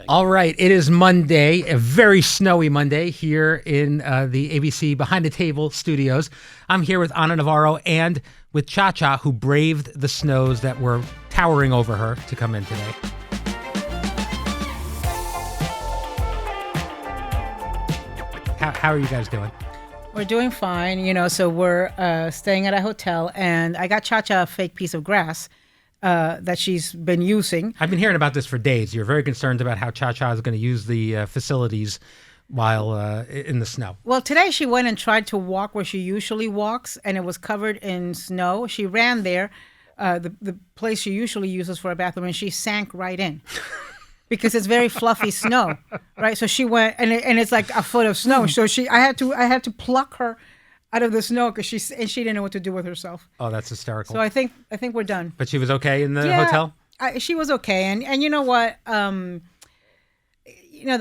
All right, it is Monday, a very snowy Monday here in the ABC Behind the Table studios. I'm here with Ana Navarro and with Cha-Cha, who braved the snows that were towering over her to come in today. How are you guys doing? We're doing fine, so we're staying at a hotel, and I got Cha-Cha a fake piece of grass that she's been using. I've been hearing about this for days. You're very concerned about how Cha-Cha is going to use the facilities while in the snow. Well, today she went and tried to walk where she usually walks, and it was covered in snow. She ran there, the place she usually uses for a bathroom, and she sank right in. Because it's very fluffy snow, right? So she went, and it's like a foot of snow. So I had to pluck her out of the snow because she didn't know what to do with herself. Oh, that's hysterical. So I think we're done. But she was okay in the hotel? She was okay, and you know what? The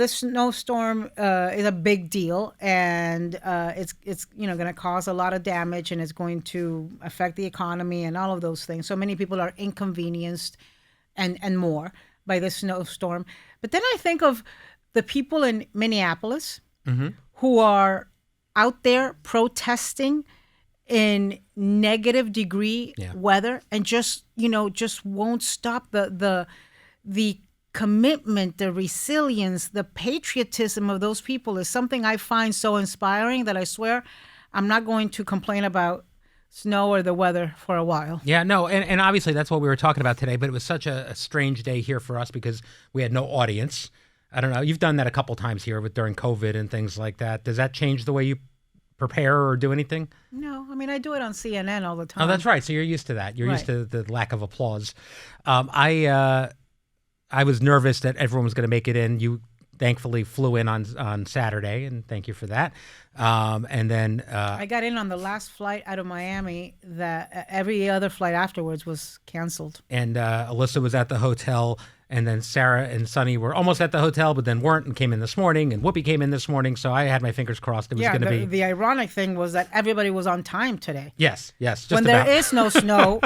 snowstorm is a big deal, and it's going to cause a lot of damage, and it's going to affect the economy and all of those things. So many people are inconvenienced, and more by this snowstorm. But then I think of the people in Minneapolis who are out there protesting in negative degree weather and just won't stop the commitment, the resilience, the patriotism of those people is something I find so inspiring that I swear I'm not going to complain about snow or the weather for a while. Yeah, no, and obviously that's what we were talking about today, but it was such a strange day here for us because we had no audience. I don't know. You've done that a couple times here during COVID and things like that. Does that change the way you prepare or do anything? No, I mean, I do it on CNN all the time. Oh, that's right. So you're used to that. You're used to the lack of applause. I was nervous that everyone was going to make it in. You thankfully flew in on Saturday, and thank you for that. And then I got in on the last flight out of Miami. That every other flight afterwards was canceled. And Alyssa was at the hotel, and then Sarah and Sunny were almost at the hotel, but then weren't, and came in this morning, and Whoopi came in this morning. So I had my fingers crossed it was going to be. The ironic thing was that everybody was on time today. Yes. Just when there is no snow.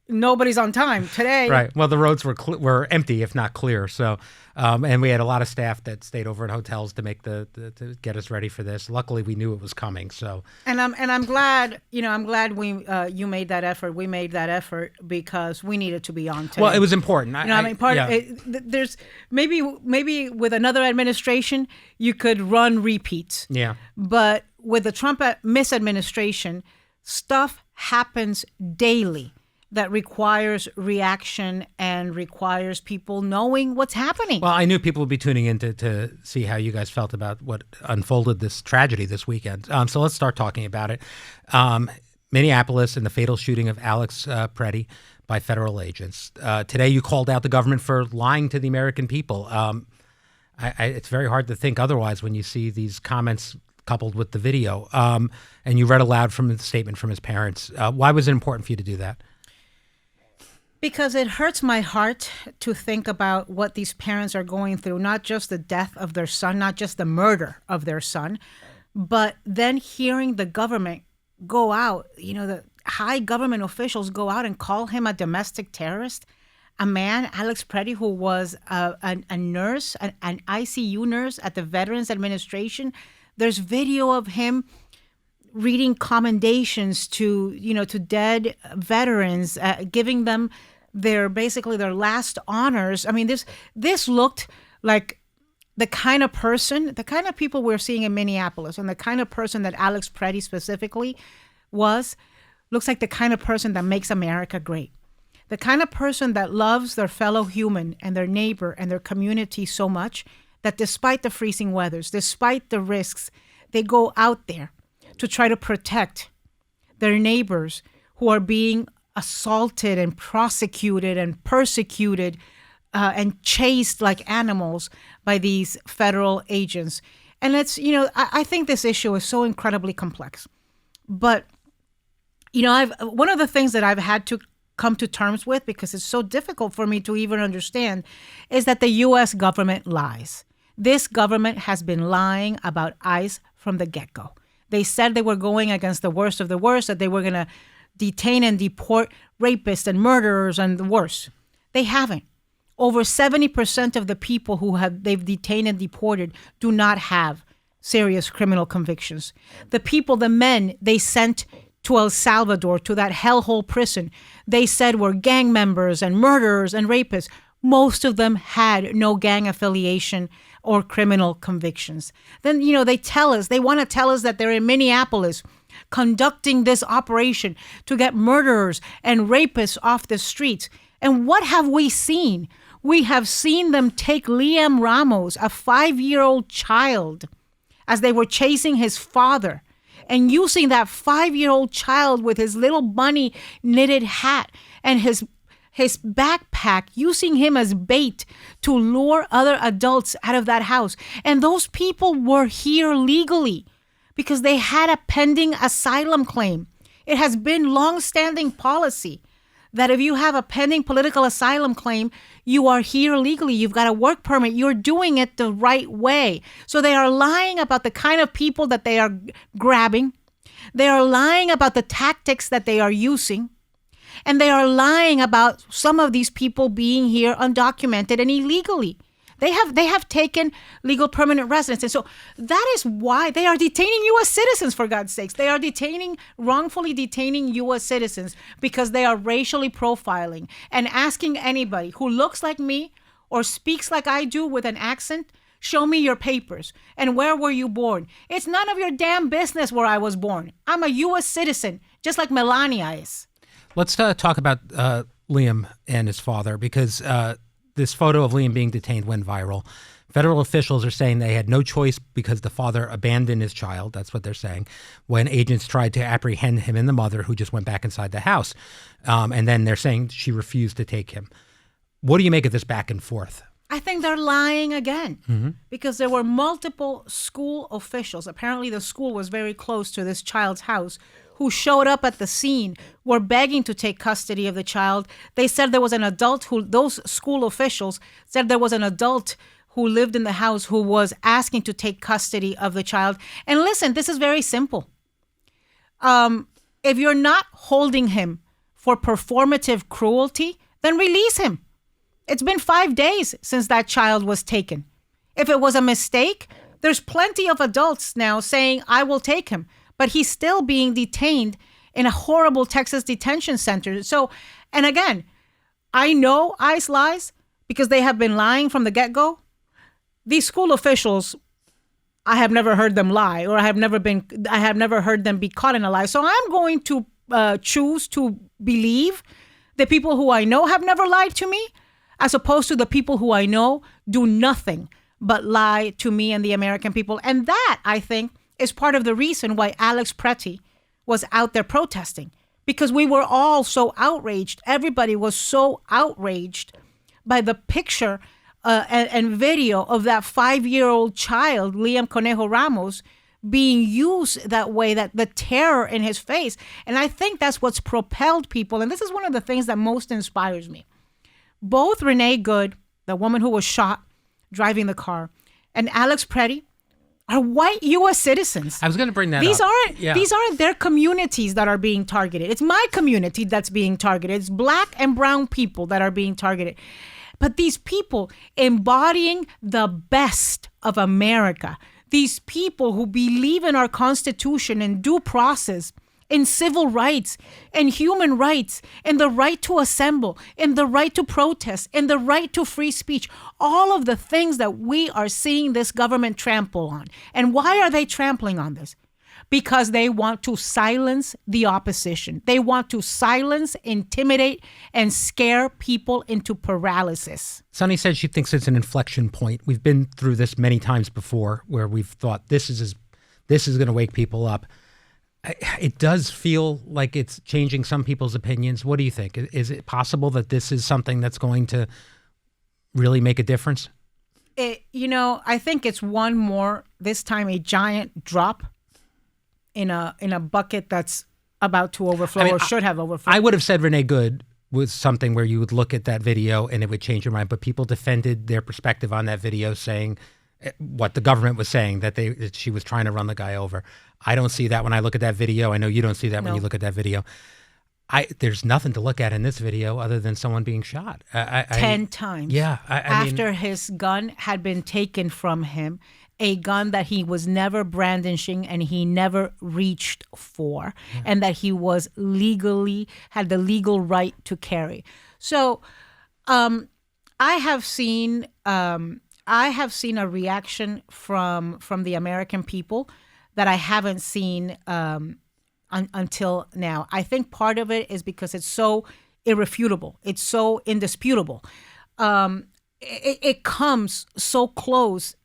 Nobody's on time today. Right. Well, the roads were empty, if not clear. So, and we had a lot of staff that stayed over at hotels to make to get us ready for this. Luckily, we knew it was coming. So, and I'm glad. I'm glad you made that effort. We made that effort because we needed to be on today. Well, it was important. There's maybe with another administration you could run repeats. Yeah. But with the Trump misadministration, stuff happens daily that requires reaction and requires people knowing what's happening. Well, I knew people would be tuning in to see how you guys felt about what unfolded this tragedy this weekend. So let's start talking about it. Minneapolis and the fatal shooting of Alex Pretti by federal agents. Today you called out the government for lying to the American people. It's very hard to think otherwise when you see these comments coupled with the video. And you read aloud from the statement from his parents. Why was it important for you to do that? Because it hurts my heart to think about what these parents are going through, not just the death of their son, not just the murder of their son, but then hearing the government go out, the high government officials go out and call him a domestic terrorist, a man, Alex Pretti, who was a nurse, an ICU nurse at the Veterans Administration. There's video of him reading commendations to dead veterans, giving them their last honors. I mean, this looked like the kind of people we're seeing in Minneapolis, and the kind of person that Alex Pretti specifically looks like the kind of person that makes America great. The kind of person that loves their fellow human and their neighbor and their community so much that despite the freezing weathers, despite the risks, they go out there to try to protect their neighbors who are being assaulted and prosecuted and persecuted and chased like animals by these federal agents. And it's, I think this issue is so incredibly complex. But, one of the things that I've had to come to terms with, because it's so difficult for me to even understand, is that the U.S. government lies. This government has been lying about ICE from the get-go. They said they were going against the worst of the worst, that they were going to detain and deport rapists and murderers and the worst. They haven't. over 70% of the people they've detained and deported do not have serious criminal convictions. The people, the men they sent to El Salvador, to that hellhole prison, they said were gang members and murderers and rapists. Most of them had no gang affiliation or criminal convictions. Then, they want to tell us that they're in Minneapolis conducting this operation to get murderers and rapists off the streets. And what have we seen? We have seen them take Liam Ramos, a 5-year-old child, as they were chasing his father, and using that 5-year-old child with his little bunny knitted hat and his backpack, using him as bait to lure other adults out of that house. And those people were here legally because they had a pending asylum claim. It has been long-standing policy that if you have a pending political asylum claim, you are here legally. You've got a work permit. You're doing it the right way. So they are lying about the kind of people that they are grabbing. They are lying about the tactics that they are using. And they are lying about some of these people being here undocumented and illegally. They have taken legal permanent residence. And so that is why they are detaining U.S. citizens, for God's sakes. They are wrongfully detaining U.S. citizens because they are racially profiling and asking anybody who looks like me or speaks like I do with an accent, show me your papers. And where were you born? It's none of your damn business where I was born. I'm a U.S. citizen, just like Melania is. Let's talk about Liam and his father, because this photo of Liam being detained went viral. Federal officials are saying they had no choice because the father abandoned his child. That's what they're saying. When agents tried to apprehend him and the mother, who just went back inside the house. And then they're saying she refused to take him. What do you make of this back and forth? I think they're lying again because there were multiple school officials. Apparently the school was very close to this child's house, who showed up at the scene, were begging to take custody of the child. They said there was an adult those school officials said there was an adult who lived in the house who was asking to take custody of the child. And listen, this is very simple. If you're not holding him for performative cruelty, then release him. It's been 5 days since that child was taken. If it was a mistake, there's plenty of adults now saying, I will take him. But he's still being detained in a horrible Texas detention center. So, and again, I know ICE lies because they have been lying from the get-go. These school officials, I have never heard them lie, or I have never heard them be caught in a lie. So I'm going to choose to believe the people who I know have never lied to me, as opposed to the people who I know do nothing but lie to me and the American people. And that, I think, is part of the reason why Alex Pretti was out there protesting, because we were all so outraged. Everybody was so outraged by the picture and video of that 5-year-old child, Liam Conejo Ramos, being used that way, that the terror in his face. And I think that's what's propelled people. And this is one of the things that most inspires me. Both Renee Good, the woman who was shot driving the car, and Alex Pretti are white U.S. citizens. I was going to bring that up. These aren't their communities that are being targeted. It's my community that's being targeted. It's black and brown people that are being targeted. But these people embodying the best of America, these people who believe in our Constitution and due process, in civil rights and human rights, and the right to assemble, and the right to protest, and the right to free speech, all of the things that we are seeing this government trample on. And why are they trampling on this? Because they want to silence the opposition. They want to silence, intimidate, and scare people into paralysis. Sunny said she thinks it's an inflection point. We've been through this many times before where we've thought this is going to wake people up. It does feel like it's changing some people's opinions. What do you think? Is it possible that this is something that's going to really make a difference? I think it's one more, this time a giant drop in a bucket that's about to overflow, or should have overflowed. I would have said Renee Good was something where you would look at that video and it would change your mind. But people defended their perspective on that video, saying what the government was saying, that she was trying to run the guy over. I don't see that when I look at that video. I know you don't see that when you look at that video. there's nothing to look at in this video other than someone being shot. 10 times. Yeah. After his gun had been taken from him, a gun that he was never brandishing and he never reached for, and that he was had the legal right to carry. So I have seen a reaction from the American people that I haven't seen until now. I think part of it is because it's so irrefutable. It's so indisputable. It comes so close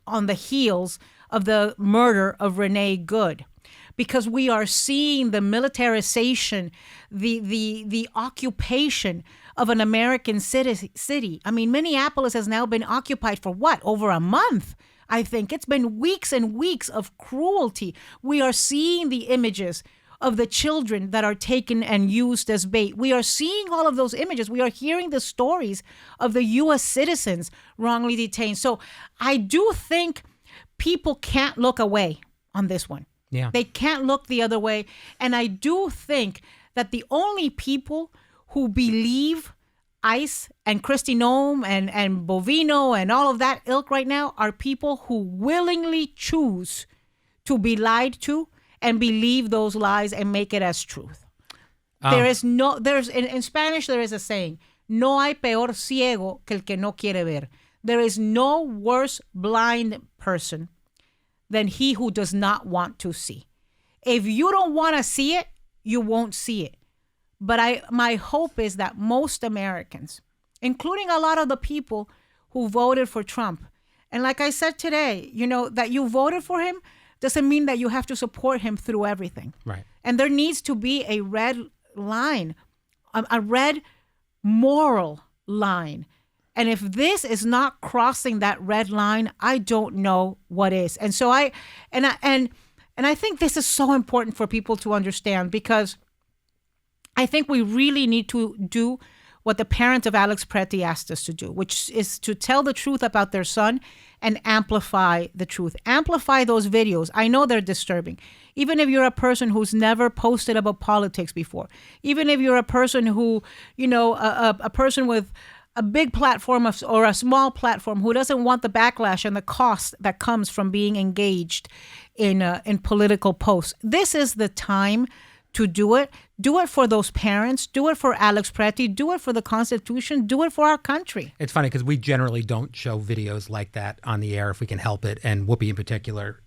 on the heels of the murder of Renee Good, because we are seeing the militarization, the occupation of an American city. I mean, Minneapolis has now been occupied for what? Over a month. I think it's been weeks and weeks of cruelty. We are seeing the images of the children that are taken and used as bait. We are seeing all of those images. We are hearing the stories of the U.S. citizens wrongly detained. So I do think people can't look away on this one. Yeah. They can't look the other way. And I do think that the only people who believe ICE and Kristi Noem and Bovino and all of that ilk right now are people who willingly choose to be lied to and believe those lies and make it as truth. In Spanish, there is a saying, no hay peor ciego que el que no quiere ver. There is no worse blind person than he who does not want to see. If you don't want to see it, you won't see it. But my hope is that most Americans, including a lot of the people who voted for Trump, and like I said today, that you voted for him doesn't mean that you have to support him through everything. Right. And there needs to be a red line, a red moral line. And if this is not crossing that red line, I don't know what is. And so I think this is so important for people to understand, because I think we really need to do what the parents of Alex Pretti asked us to do, which is to tell the truth about their son and amplify the truth. Amplify those videos. I know they're disturbing. Even if you're a person who's never posted about politics before, even if you're a person who, a person with a big platform or a small platform who doesn't want the backlash and the cost that comes from being engaged in political posts. This is the time to do it. Do it for those parents. Do it for Alex Pretti. Do it for the Constitution. Do it for our country. It's funny because we generally don't show videos like that on the air if we can help it. And Whoopi in particular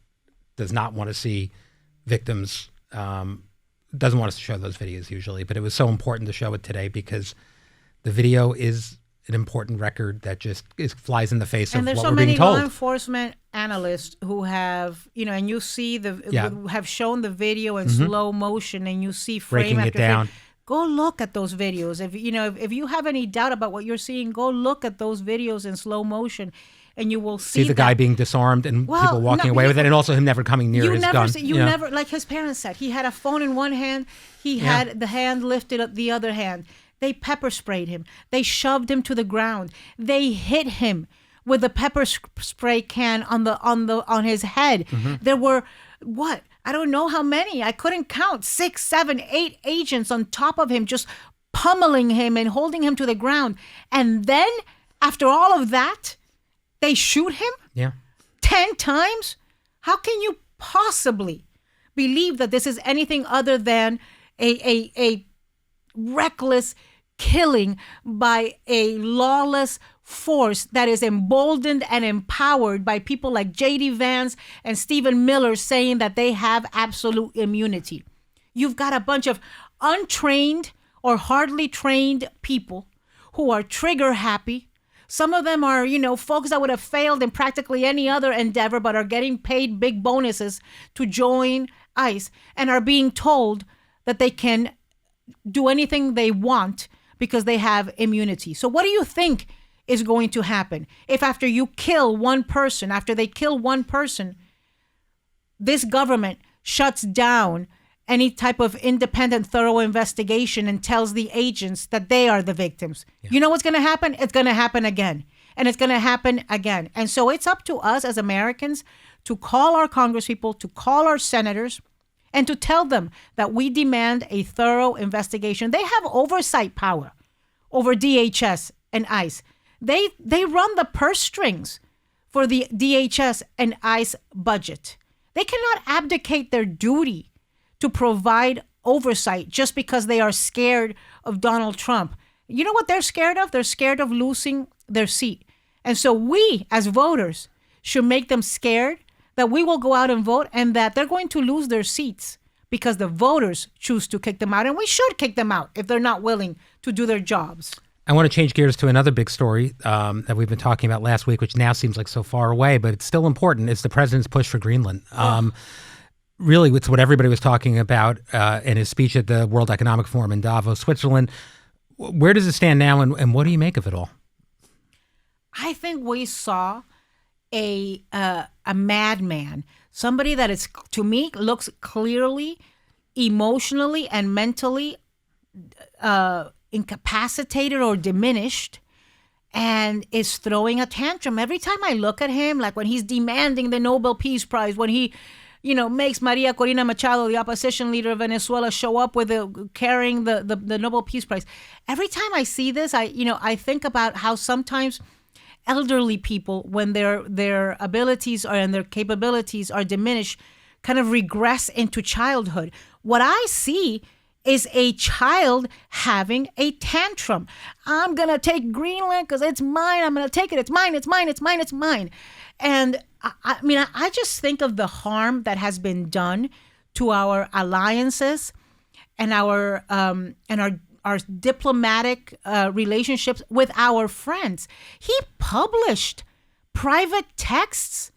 does not want to see victims, doesn't want us to show those videos usually. But it was so important to show it today because the video is an important record that just flies in the face of what we're being told. And there's so many law enforcement analysts who have, and you see have shown the video in slow motion, and you see frame breaking after it down. frame. Go look at those videos. If you have any doubt about what you're seeing, go look at those videos in slow motion, and you will see the guy being disarmed and people walking away with it, and also him never coming near his gun. You never, like his parents said, he had a phone in one hand, he had the hand lifted up the other hand. They pepper sprayed him. They shoved him to the ground. They hit him with a pepper spray can on his head. There were I don't know how many. I couldn't count. 6, 7, 8 agents on top of him, just pummeling him and holding him to the ground. And then after all of that, they shoot him? Yeah. 10 times? How can you possibly believe that this is anything other than a reckless killing by a lawless force that is emboldened and empowered by people like J.D. Vance and Stephen Miller saying that they have absolute immunity? You've got a bunch of untrained or hardly trained people who are trigger happy. Some of them are, folks that would have failed in practically any other endeavor but are getting paid big bonuses to join ICE and are being told that they can do anything they want because they have immunity. So what do you think is going to happen if after they kill one person, this government shuts down any type of independent, thorough investigation and tells the agents that they are the victims? Yeah. You know what's going to happen? It's going to happen again. And it's going to happen again. And so it's up to us as Americans to call our congresspeople, to call our senators, and to tell them that we demand a thorough investigation. They have oversight power over DHS and ICE. They run the purse strings for the DHS and ICE budget. They cannot abdicate their duty to provide oversight just because they are scared of Donald Trump. You know what they're scared of? They're scared of losing their seat. And so we, as voters, should make them scared that we will go out and vote and that they're going to lose their seats because the voters choose to kick them out. And we should kick them out if they're not willing to do their jobs. I want to change gears to another big story that we've been talking about last week, which now seems like so far away, but it's still important. It's the president's push for Greenland. Really, it's what everybody was talking about in his speech at the World Economic Forum in Davos, Switzerland. Where does it stand now, and what do you make of it all? I think we saw a madman, somebody that is, to me, looks clearly, emotionally, and mentally incapacitated or diminished, and is throwing a tantrum. Every time I look at him, like when he's demanding the Nobel Peace Prize, when he, makes Maria Corina Machado, the opposition leader of Venezuela, show up with carrying the Nobel Peace Prize. Every time I see this, I think about how sometimes elderly people, when their abilities and their capabilities are diminished, kind of regress into childhood. What I see is a child having a tantrum. I'm going to take Greenland because it's mine. I'm going to take it. It's mine. It's mine. It's mine. It's mine. And I just think of the harm that has been done to our alliances and our diplomatic relationships with our friends. He published private texts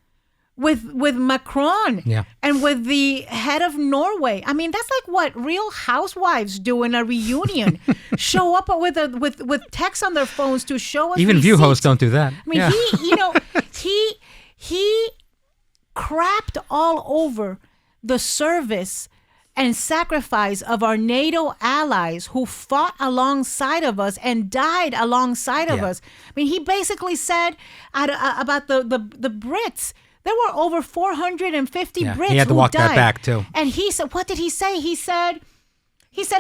with Macron and with the head of Norway. I mean, that's like what Real Housewives do in a reunion. Show up with texts on their phones to show us. Even View hosts don't do that. I mean, he crapped all over the service and sacrifice of our NATO allies who fought alongside of us and died alongside of us. I mean, he basically said about the Brits, there were over 450 Brits who died. He had to walk that back, too. And he said, what did he say? He said,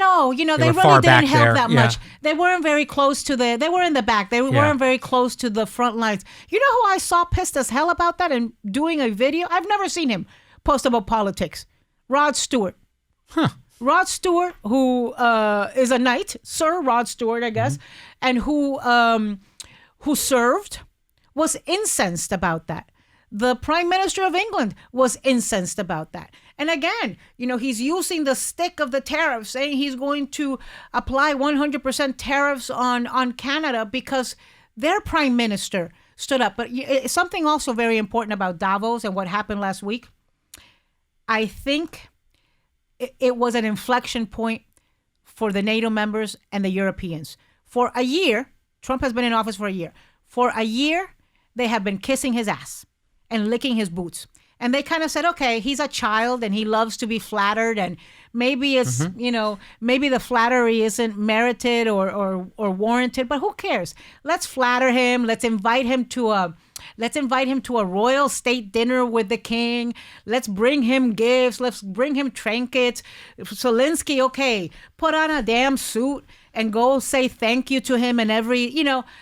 oh, they really didn't help that much. They weren't very close to they were in the back. They weren't very close to the front lines. You know who I saw pissed as hell about that and doing a video? I've never seen him post about politics. Rod Stewart. Huh. Rod Stewart, who is a knight, Sir Rod Stewart, I guess, and who served, was incensed about that. The Prime Minister of England was incensed about that. And again, he's using the stick of the tariffs, saying he's going to apply 100% tariffs on Canada because their Prime Minister stood up. But something also very important about Davos and what happened last week, I think it was an inflection point for the NATO members and the Europeans. For a year, Trump has been in office for a year. For a year, they have been kissing his ass and licking his boots. And they kind of said, okay, he's a child and he loves to be flattered, and maybe it's, maybe the flattery isn't merited or warranted, but who cares? Let's flatter him. Let's invite him to a royal state dinner with the king. Let's bring him gifts. Let's bring him trinkets. Zelensky, okay, put on a damn suit and go say thank you to him and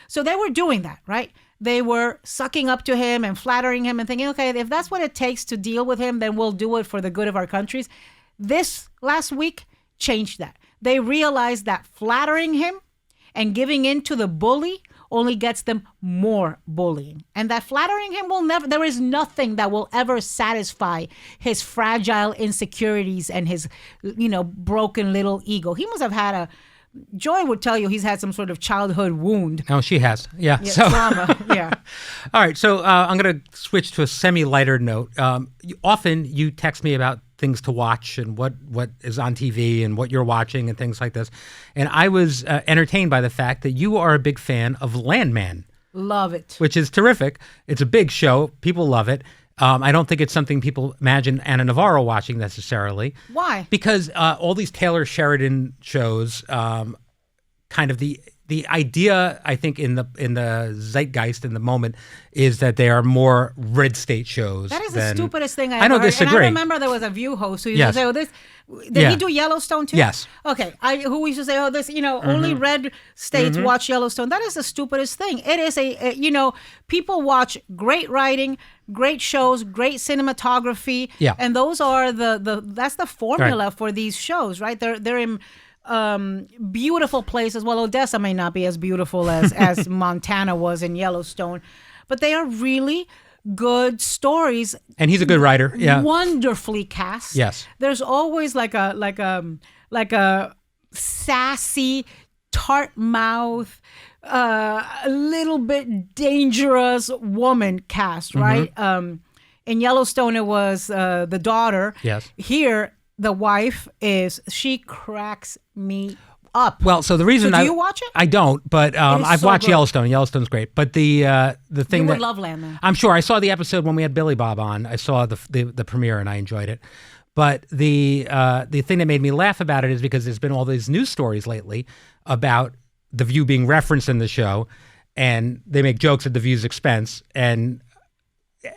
so they were doing that, right? They were sucking up to him and flattering him and thinking, okay, if that's what it takes to deal with him, then we'll do it for the good of our countries. This last week changed that. They realized that flattering him and giving in to the bully only gets them more bullying. And that flattering him there is nothing that will ever satisfy his fragile insecurities and his, broken little ego. He must have had Joy would tell you he's had some sort of childhood wound. Oh, she has. Yeah. Trauma. Yeah. All right. So I'm going to switch to a semi-lighter note. Often you text me about things to watch and what is on TV and what you're watching and things like this. And I was entertained by the fact that you are a big fan of Landman. Love it. Which is terrific. It's a big show. People love it. I don't think it's something people imagine Anna Navarro watching necessarily. Why? Because all these Taylor Sheridan shows, kind of the the idea, I think, in the zeitgeist in the moment is that they are more red state shows. That is the stupidest thing I don't heard. disagree. And I remember there was a View host who used to say, "Oh, this." Did he do Yellowstone too? Yes. Okay. Who used to say, "Oh, this, only red states watch Yellowstone." That is the stupidest thing. It is people watch great writing, great shows, great cinematography, and those are that's the formula for these shows, right? They're in beautiful places. Well, Odessa may not be as beautiful as Montana was in Yellowstone, but they are really good stories. And he's a good writer. Yeah. Wonderfully cast. Yes. There's always like a sassy, tart mouth, a little bit dangerous woman cast, right? In Yellowstone, it was the daughter. Yes. Here, the wife she cracks me up. Well, so the reason do you watch it? I don't, but I've watched Yellowstone. Yellowstone's great, but the thing you that would love Landman. I'm sure I saw the episode when we had Billy Bob on. I saw the premiere and I enjoyed it. But the thing that made me laugh about it is because there's been all these news stories lately about The View being referenced in the show, and they make jokes at The View's expense, and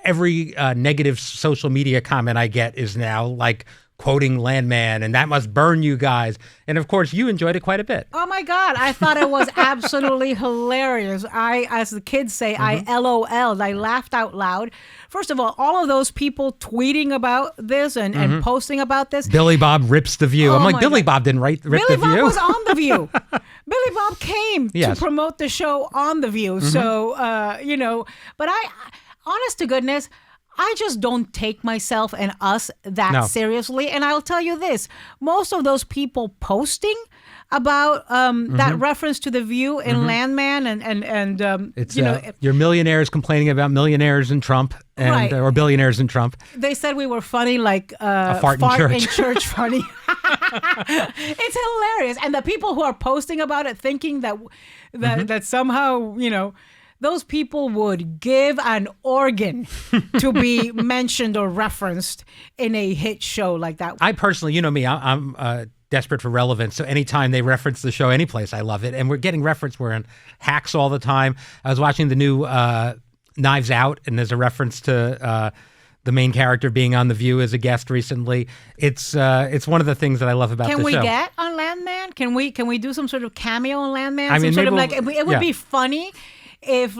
every negative social media comment I get is now like quoting Landman, and that must burn you guys. And of course, you enjoyed it quite a bit. Oh my God, I thought it was absolutely hilarious. As the kids say, I LOL'd. I laughed out loud. First of all of those people tweeting about this and posting about this. Billy Bob rips The View. I'm like, Billy Bob didn't rip The View. Billy Bob was on The View. Billy Bob came to promote the show on The View. So, but honest to goodness, I just don't take myself and us that seriously. And I'll tell you this, most of those people posting about that reference to The View in Landman and it's your millionaires complaining about millionaires and Trump and or billionaires and Trump. They said we were funny, like a fart in church funny. It's hilarious. And the people who are posting about it thinking that somehow, those people would give an organ to be mentioned or referenced in a hit show like that. I personally, you know me, I'm desperate for relevance. So anytime they reference the show anyplace, I love it. And we're getting reference. We're in Hacks all the time. I was watching the new Knives Out, and there's a reference to the main character being on The View as a guest recently. It's one of the things that I love about the show. Can we get on Landman? Can we do some sort of cameo on Landman? I mean, it would be funny if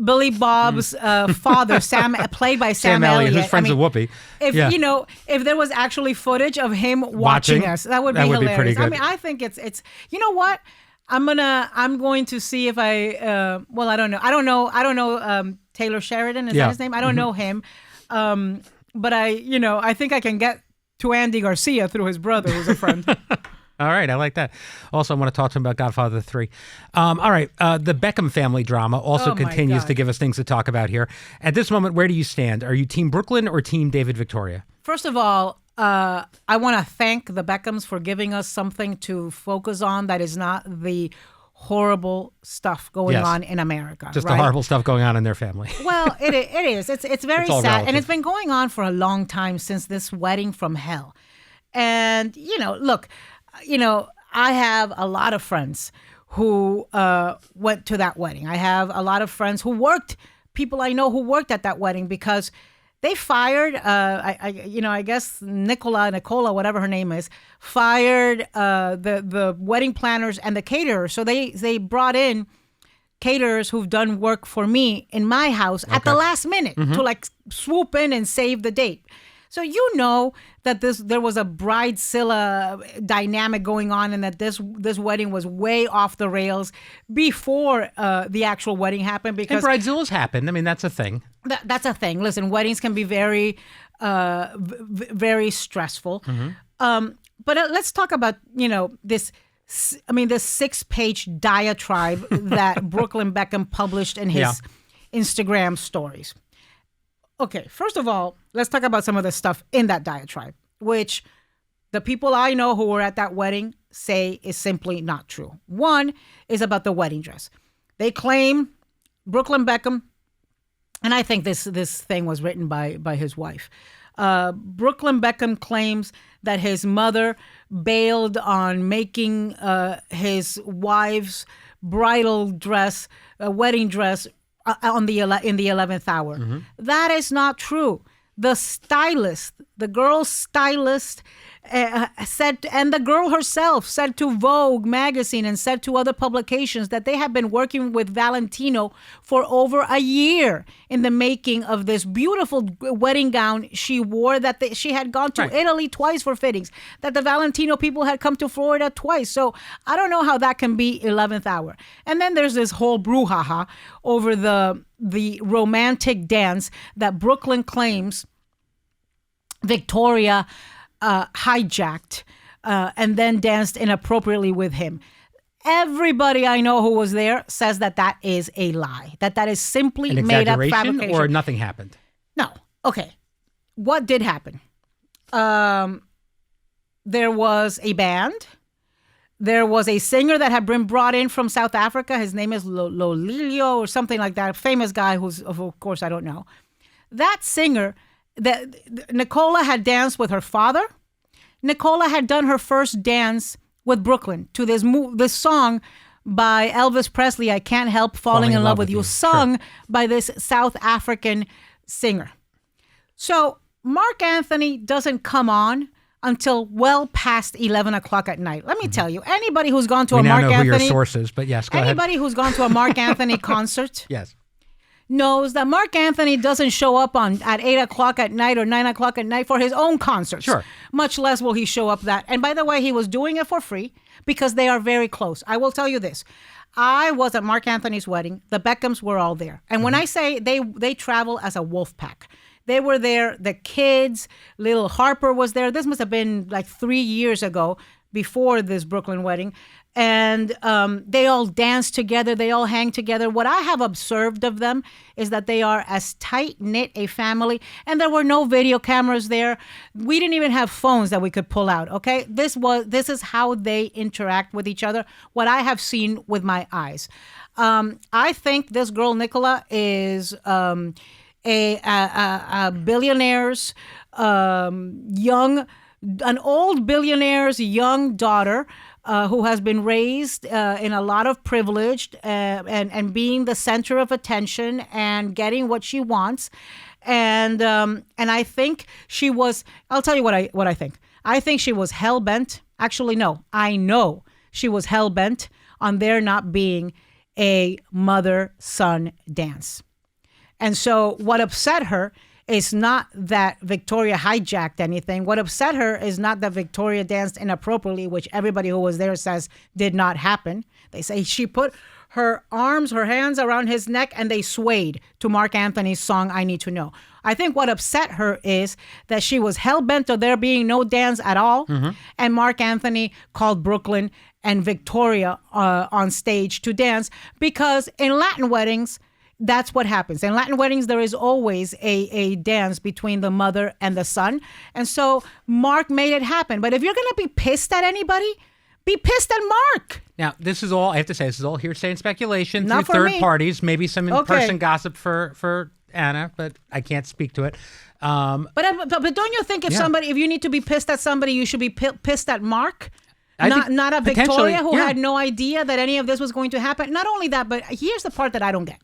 Billy Bob's father, Sam, played by Sam Elliott, who's friends with Whoopi. If there was actually footage of him watching us, that would be hilarious. Be pretty good. I mean, I think it's you know what? I'm going to see if I I don't know Taylor Sheridan, is that his name? I don't know him. But I think I can get to Andy Garcia through his brother, who's a friend. All right, I like that. Also, I want to talk to him about Godfather 3. All right, the Beckham family drama also continues to give us things to talk about here. At this moment, where do you stand? Are you Team Brooklyn or Team David Victoria? First of all, I want to thank the Beckhams for giving us something to focus on that is not the horrible stuff going on in America. Just the horrible stuff going on in their family. Well, it is. It's very sad. Relative. And it's been going on for a long time since this wedding from hell. And, look, I have a lot of friends who went to that wedding. I have a lot of friends people I know who worked at that wedding because they fired, I guess Nicola, whatever her name is, fired the wedding planners and the caterers. So they brought in caterers who've done work for me in my house at the last minute to swoop in and save the date. So that there was a bridezilla dynamic going on, and that this wedding was way off the rails before the actual wedding happened. Because and bridezillas happen. I mean, that's a thing. That's a thing. Listen, weddings can be very, very stressful. But let's talk about this 6-page diatribe that Brooklyn Beckham published in his Instagram stories. Okay, first of all, let's talk about some of the stuff in that diatribe, which the people I know who were at that wedding say is simply not true. One is about the wedding dress. They claim Brooklyn Beckham, and I think this thing was written by his wife. Brooklyn Beckham claims that his mother bailed on making his wife's bridal dress, wedding dress, in the 11th hour. That is not true. The stylist, the girl's stylist, said, and the girl herself said to Vogue magazine and said to other publications that they have been working with Valentino for over a year in the making of this beautiful wedding gown she wore, that she had gone to Italy twice for fittings, that the Valentino people had come to Florida twice. So I don't know how that can be 11th hour. And then there's this whole brouhaha over the romantic dance that Brooklyn claims Victoria hijacked and then danced inappropriately with him. Everybody I know who was there says that that is a lie, that is simply an made up exaggeration, fabrication. or nothing happened. No. Okay. What did happen? There was a band. There was a singer that had been brought in from South Africa. His name is Lolilio or something like that. A famous guy who's, of course, I don't know. That singer, that Nicola had danced with her father. Nicola had done her first dance with Brooklyn to this song by Elvis Presley, I Can't Help Falling in Love with You, sung by this South African singer. So Mark Anthony doesn't come on until well past 11 o'clock at night. Let me tell you, anybody who's gone to a Mark Anthony... We now know who your source is, but yes, go ahead. Anybody who's gone to a Mark Anthony concert... Yes. knows that Mark Anthony doesn't show up at 8 o'clock at night or 9 o'clock at night for his own concerts. Sure. Much less will he show up that. And by the way, he was doing it for free because they are very close. I will tell you this. I was at Mark Anthony's wedding. The Beckhams were all there. And when I say they travel as a wolf pack, they were there. The kids, little Harper was there. This must have been like 3 years ago, before this Brooklyn wedding. And they all dance together. They all hang together. What I have observed of them is that they are as tight-knit a family. And there were no video cameras there. We didn't even have phones that we could pull out, okay? This is how they interact with each other, what I have seen with my eyes. I think this girl, Nicola, is a billionaire's an old billionaire's young daughter who has been raised in a lot of privilege and being the center of attention and getting what she wants. And I think she was, I'll tell you what I think. I think she was hell-bent. Actually, no, I know she was hell-bent on there not being a mother-son dance. And so what upset her is not that Victoria hijacked anything. What upset her is not that Victoria danced inappropriately, which everybody who was there says did not happen. They say she put her hands around his neck, and they swayed to Mark Anthony's song, I Need to Know. I think what upset her is that she was hell-bent on there being no dance at all, and Mark Anthony called Brooklyn and Victoria on stage to dance, because in Latin weddings, that's what happens. In Latin weddings, there is always a dance between the mother and the son. And so Mark made it happen. But if you're going to be pissed at anybody, be pissed at Mark. Now, this is all, I have to say, this is all heartsay and speculation Not through for third me. parties, maybe some in-person gossip for Anna, but I can't speak to it. But don't you think if you need to be pissed at somebody, you should be pissed at Mark? Not at Victoria, who had no idea that any of this was going to happen. Not only that, but here's the part that I don't get.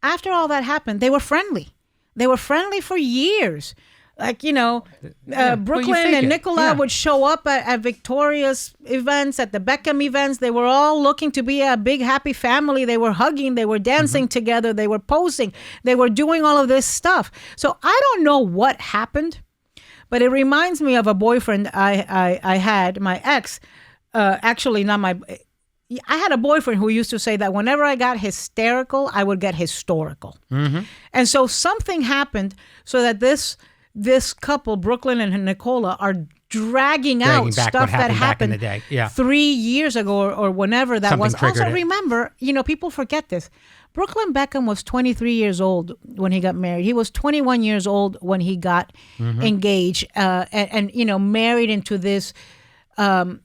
After all that happened, they were friendly. They were friendly for years. Like, Brooklyn and Nicola would show up at Victoria's events, at the Beckham events. They were all looking to be a big, happy family. They were hugging. They were dancing together. They were posing. They were doing all of this stuff. So I don't know what happened, but it reminds me of a boyfriend I had, my ex. Actually, not my... I had a boyfriend who used to say that whenever I got hysterical, I would get historical. And so something happened so that this couple, Brooklyn and Nicola, are dragging out stuff that happened back in the day. 3 years ago or whenever that Something was. triggered Also, it. remember, people forget this. Brooklyn Beckham was 23 years old when he got married. He was 21 years old when he got engaged and married into this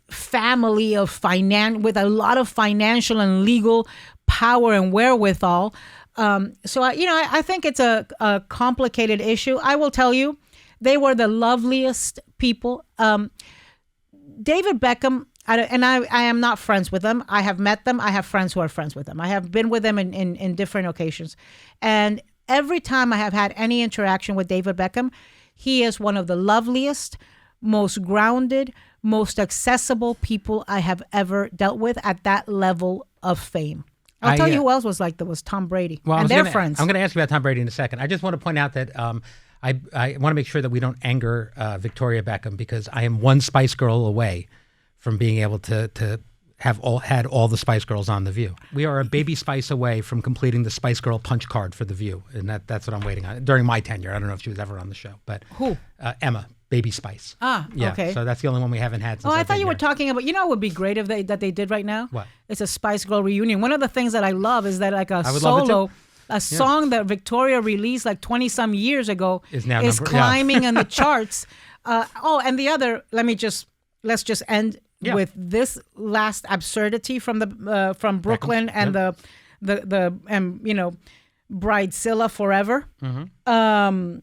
family of with a lot of financial and legal power and wherewithal. So I think it's a complicated issue. I will tell you They were the loveliest people. David Beckham, I am not friends with them. I have met them. I have friends who are friends with them. I have been with them in different occasions. And every time I have had any interaction with David Beckham, he is one of the loveliest, most grounded, most accessible people I have ever dealt with at that level of fame. I'll tell you who else was like that was Tom Brady. Well, and they're friends. I'm going to ask you about Tom Brady in a second. I just want to point out that I want to make sure that we don't anger Victoria Beckham, because I am one Spice Girl away from being able to have had all the Spice Girls on The View. We are a baby Spice away from completing the Spice Girl punch card for The View, and that's what I'm waiting on during my tenure. I don't know if she was ever on the show, but who? Emma. Baby Spice. Yeah, okay. So that's the only one we haven't had since I thought you were talking about, what would be great if that they did right now? What? It's a Spice Girl reunion. One of the things that I love is that like a song that Victoria released like 20 some years ago is climbing in the charts. And the other, let's just end with this last absurdity from the from Brooklyn and the Bridezilla Forever. Mm-hmm.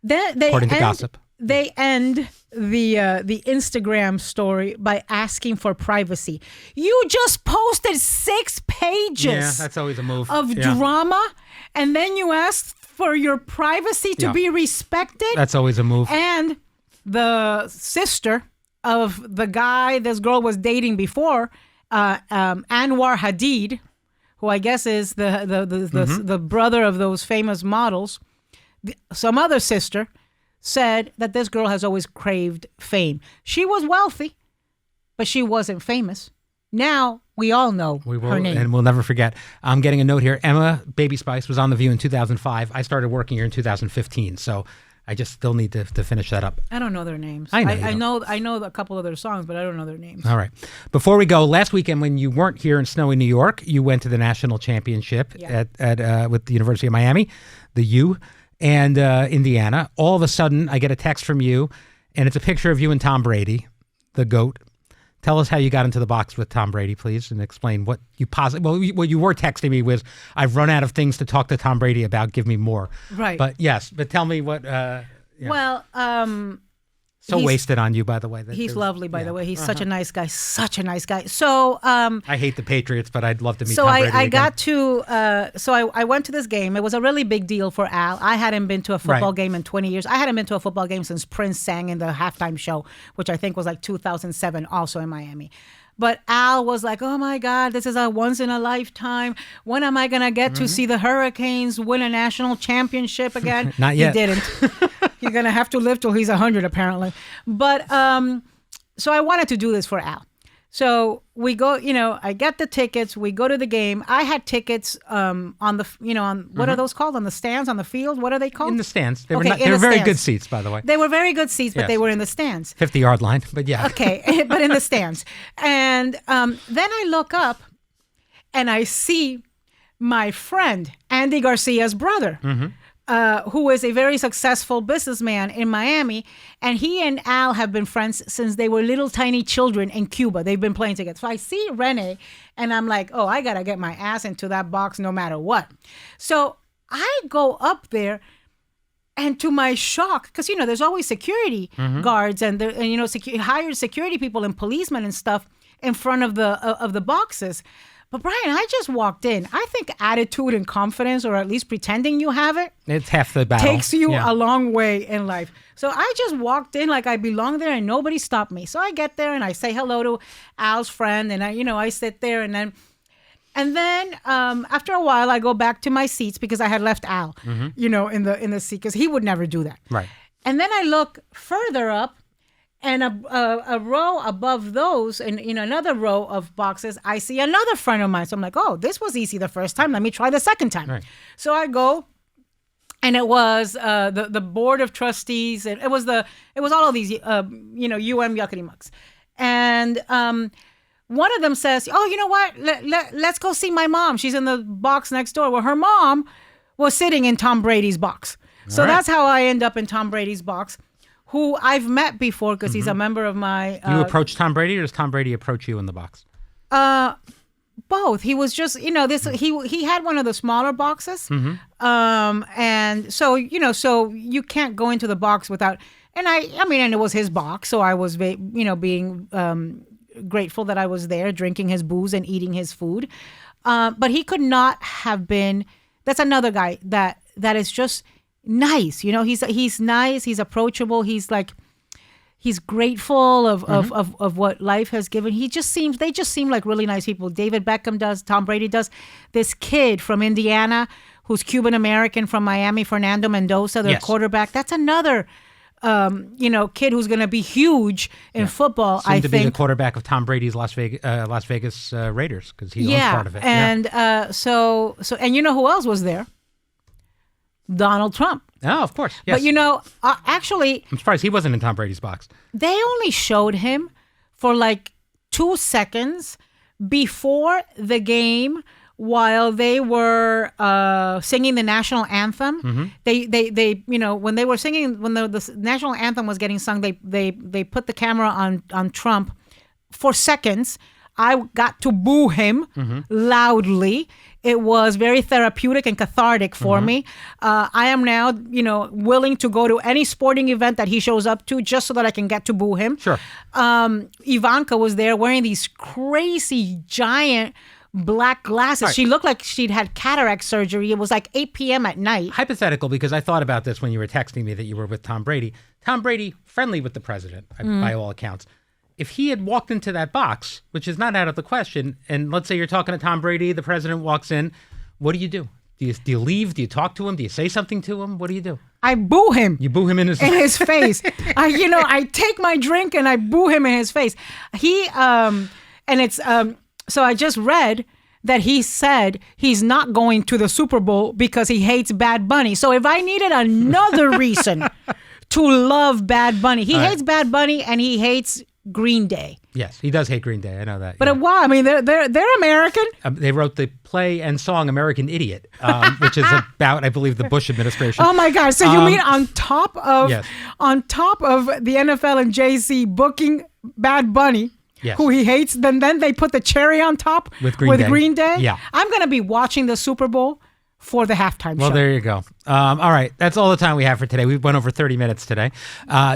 According to gossip, they end the Instagram story by asking for privacy. You just posted 6 pages. Yeah, that's always a move of drama, and then you ask for your privacy to be respected. That's always a move. And the sister of the guy this girl was dating before, Anwar Hadid, who I guess is the brother of those famous models. Some other sister said that this girl has always craved fame. She was wealthy, but she wasn't famous. Now we all know her name. And we'll never forget. I'm getting a note here. Emma Baby Spice was on The View in 2005. I started working here in 2015, so I just still need to finish that up. I don't know their names. I know a couple of their songs, but I don't know their names. All right. Before we go, last weekend when you weren't here in snowy New York, you went to the national championship at with the University of Miami, the U. And Indiana. All of a sudden, I get a text from you, and it's a picture of you and Tom Brady, the GOAT. Tell us how you got into the box with Tom Brady, please, and explain what you what you were texting me was, I've run out of things to talk to Tom Brady about. Give me more. Right. But tell me what. Well, he's wasted on you, by the way. He's lovely, by the way. He's such a nice guy. Such a nice guy. So I hate the Patriots, but I'd love to meet Tom Brady again. I got to. I went to this game. It was a really big deal for Al. I hadn't been to a football game in 20 years. I hadn't been to a football game since Prince sang in the halftime show, which I think was like 2007, also in Miami. But Al was like, oh my God, this is a once in a lifetime. When am I going to get to see the Hurricanes win a national championship again? Not yet. He didn't. You're going to have to live till he's 100, apparently. But so I wanted to do this for Al. So we go, I get the tickets. We go to the game. I had tickets on the, what are those called? On the stands, on the field? What are they called? In the stands. They were very good seats, by the way. They were very good seats, but they were in the stands. 50-yard line, but yeah. Okay, but in the stands. And then I look up and I see my friend, Andy Garcia's brother. Mm-hmm. Who is a very successful businessman in Miami, and he and Al have been friends since they were little tiny children in Cuba. They've been playing together. So I see Rene, and I'm like, oh, I got to get my ass into that box no matter what. So I go up there, and to my shock, because, there's always security guards and hired security people and policemen and stuff in front of the boxes. But Brian, I just walked in. I think attitude and confidence, or at least pretending you have it, it's half the battle. Takes you a long way in life. So I just walked in like I belong there, and nobody stopped me. So I get there and I say hello to Al's friend, and I sit there, and then after a while I go back to my seats because I had left Al, in the seat, because he would never do that. Right. And then I look further up. And a row above those, and in another row of boxes, I see another friend of mine. So I'm like, oh, this was easy the first time. Let me try the second time. Right. So I go, and it was the board of trustees, and it was all of these UM yuckity mucks. And one of them says, oh, you know what? Let's go see my mom. She's in the box next door. Well, her mom was sitting in Tom Brady's box. So that's how I end up in Tom Brady's box, who I've met before because he's a member of my... You approach Tom Brady, or does Tom Brady approach you in the box? Both. He was just, this. He had one of the smaller boxes, and so so you can't go into the box without. And and it was his box, so I was, being grateful that I was there, drinking his booze and eating his food. But he could not have been. That's another guy that is just nice. He's nice. He's approachable. He's grateful of what life has given. They just seem like really nice people. David Beckham does. Tom Brady does. This kid from Indiana who's Cuban American from Miami, Fernando Mendoza, their quarterback. That's another, kid who's going to be huge in football. Soon to be the quarterback of Tom Brady's Las Vegas Raiders, because he owns part of it. And so and you know who else was there? Donald Trump. Oh, of course. Yes. But actually, I'm surprised he wasn't in Tom Brady's box. They only showed him for like 2 seconds before the game while they were singing the national anthem. They when they were singing, when the national anthem was getting sung, they put the camera on Trump for seconds. I got to boo him loudly. It was very therapeutic and cathartic for me. I am now, willing to go to any sporting event that he shows up to just so that I can get to boo him. Sure. Ivanka was there wearing these crazy giant black glasses. Right. She looked like she'd had cataract surgery. It was like 8 p.m. at night. Hypothetical, because I thought about this when you were texting me that you were with Tom Brady. Tom Brady, friendly with the president, by all accounts. If he had walked into that box, which is not out of the question, and let's say you're talking to Tom Brady, the president walks in, what do you do? Do you leave? Do you talk to him? Do you say something to him? What do you do? I boo him. You boo him in his face. I take my drink and I boo him in his face. So I just read that he said he's not going to the Super Bowl because he hates Bad Bunny. So if I needed another reason to love Bad Bunny, he hates Bad Bunny and he hates Green Day. Yes, he does hate Green Day. I know that. But they're American. They wrote the play and song "American Idiot," which is about, I believe, the Bush administration. Oh my gosh! So you mean on top of the NFL and Jay-Z booking Bad Bunny, who he hates, then they put the cherry on top with Green Day? Yeah, I'm gonna be watching the Super Bowl for the halftime show. Well, there you go. All right. That's all the time we have for today. We went over 30 minutes today.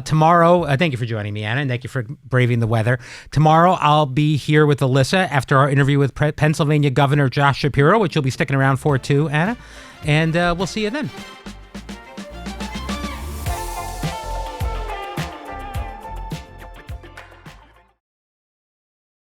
Tomorrow, thank you for joining me, Anna, and thank you for braving the weather. Tomorrow, I'll be here with Alyssa after our interview with Pennsylvania Governor Josh Shapiro, which you'll be sticking around for too, Anna. And we'll see you then.